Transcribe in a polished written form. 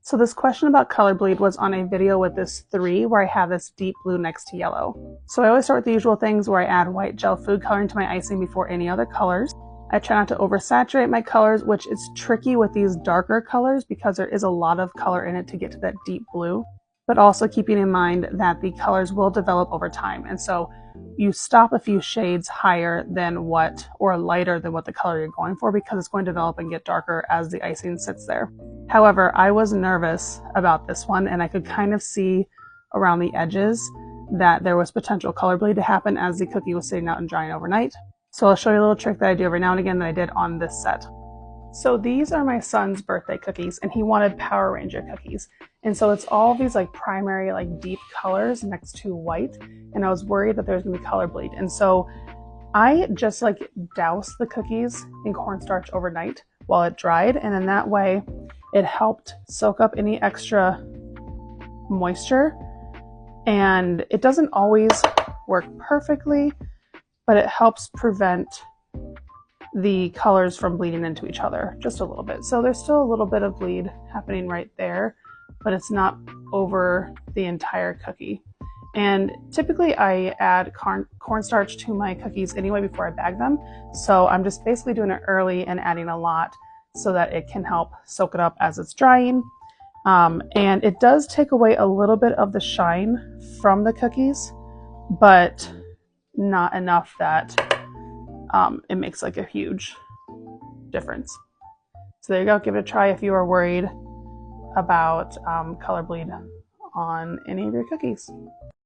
So this question about color bleed was on a video with this 3 where I have this deep blue next to yellow. So I always start with the usual things where I add white gel food coloring to my icing before any other colors. I try not to oversaturate my colors, which is tricky with these darker colors because there is a lot of color in it to get to that deep blue, but also keeping in mind that the colors will develop over time. And so you stop a few shades higher than what, or lighter than what the color you're going for, because it's going to develop and get darker as the icing sits there. However, I was nervous about this one, and I could kind of see around the edges that there was potential color bleed to happen as the cookie was sitting out and drying overnight. So I'll show you a little trick that I do every now and again that I did on this set. So these are my son's birthday cookies, and he wanted Power Ranger cookies. And so it's all these like primary, like deep colors next to white. And I was worried that there's gonna be color bleed. And so I just like doused the cookies in cornstarch overnight while it dried. And in that way, it helped soak up any extra moisture. And it doesn't always work perfectly, but it helps prevent the colors from bleeding into each other just a little bit. So there's still a little bit of bleed happening right there, but it's not over the entire cookie. And typically I add cornstarch to my cookies anyway before I bag them. So I'm just basically doing it early and adding a lot so that it can help soak it up as it's drying. And it does take away a little bit of the shine from the cookies, but not enough that it makes like a huge difference. So there you go. Give it a try if you are worried about color bleed on any of your cookies.